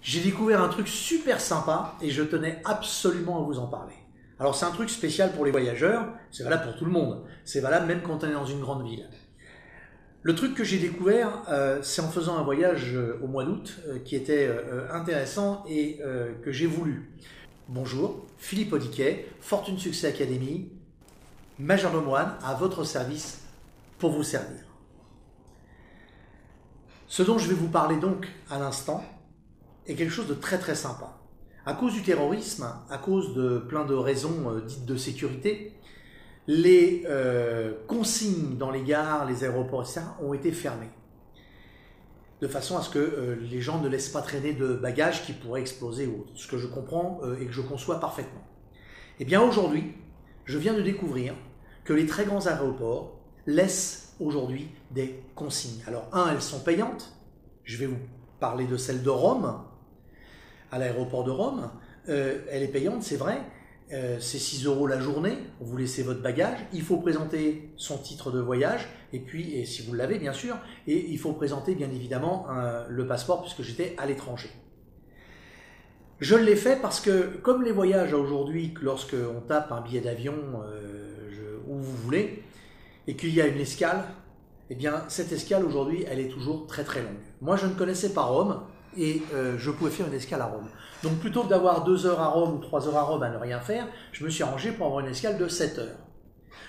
J'ai découvert un truc super sympa et je tenais absolument à vous en parler. Alors c'est un truc spécial pour les voyageurs, c'est valable pour tout le monde, c'est valable même quand on est dans une grande ville. Le truc que j'ai découvert, c'est en faisant un voyage au mois d'août qui était intéressant et que j'ai voulu. Bonjour, Philippe Audiquet, Fortune Succès Academy, majordome à votre service pour vous servir. Ce dont je vais vous parler donc à l'instant est quelque chose de très très sympa. À cause du terrorisme, à cause de plein de raisons dites de sécurité, les consignes dans les gares, les aéroports, etc. ont été fermées. De façon à ce que les gens ne laissent pas traîner de bagages qui pourraient exploser ou autre. Ce que je comprends et que je conçois parfaitement. Eh bien aujourd'hui, je viens de découvrir que les très grands aéroports laissent aujourd'hui des consignes. Alors elles sont payantes. Je vais vous parler de celle de Rome, à l'aéroport de Rome. Elle est payante, c'est vrai. C'est 6 € la journée, vous laissez votre bagage, il faut présenter son titre de voyage, et si vous l'avez bien sûr, et il faut présenter bien évidemment le passeport puisque j'étais à l'étranger. Je l'ai fait parce que comme les voyages aujourd'hui, lorsque on tape un billet d'avion où vous voulez, et qu'il y a une escale, eh bien cette escale aujourd'hui elle est toujours très très longue. Moi je ne connaissais pas Rome, et je pouvais faire une escale à Rome. Donc plutôt que d'avoir 2 heures à Rome ou 3 heures à Rome à ne rien faire, je me suis arrangé pour avoir une escale de 7 heures.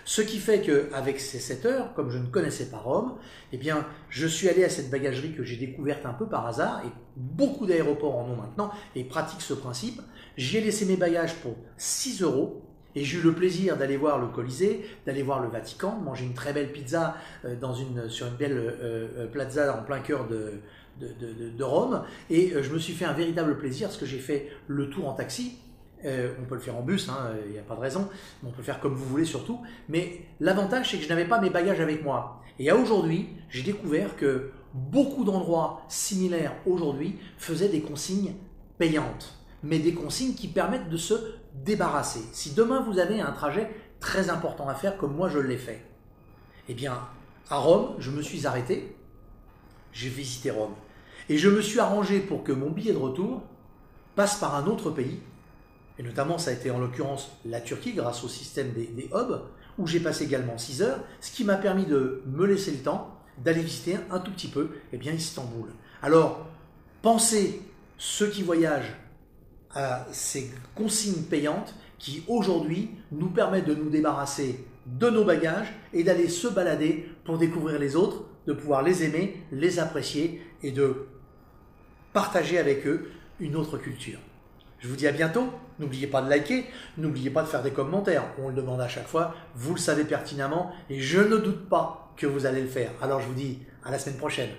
Ce qui fait qu'avec ces 7 heures, comme je ne connaissais pas Rome, eh bien, je suis allé à cette bagagerie que j'ai découverte un peu par hasard, et beaucoup d'aéroports en ont maintenant, et pratiquent ce principe. J'y ai laissé mes bagages pour 6 €, et j'ai eu le plaisir d'aller voir le Colisée, d'aller voir le Vatican, de manger une très belle pizza sur une belle plaza en plein cœur de Rome, et je me suis fait un véritable plaisir parce que j'ai fait le tour en taxi. On peut le faire en bus, il n'y a pas de raison, on peut le faire comme vous voulez surtout, mais l'avantage c'est que je n'avais pas mes bagages avec moi. Et aujourd'hui, j'ai découvert que beaucoup d'endroits similaires aujourd'hui faisaient des consignes payantes, mais des consignes qui permettent de se débarrasser. Si demain vous avez un trajet très important à faire comme moi je l'ai fait, eh bien à Rome, je me suis arrêté, j'ai visité Rome. Et je me suis arrangé pour que mon billet de retour passe par un autre pays, et notamment ça a été en l'occurrence la Turquie grâce au système des hubs, où j'ai passé également 6 heures, ce qui m'a permis de me laisser le temps d'aller visiter un tout petit peu Istanbul. Alors, pensez ceux qui voyagent à ces consignes payantes qui aujourd'hui nous permettent de nous débarrasser de nos bagages et d'aller se balader pour découvrir les autres, de pouvoir les aimer, les apprécier et de partager avec eux une autre culture. Je vous dis à bientôt, n'oubliez pas de liker, n'oubliez pas de faire des commentaires, on le demande à chaque fois, vous le savez pertinemment et je ne doute pas que vous allez le faire. Alors je vous dis à la semaine prochaine.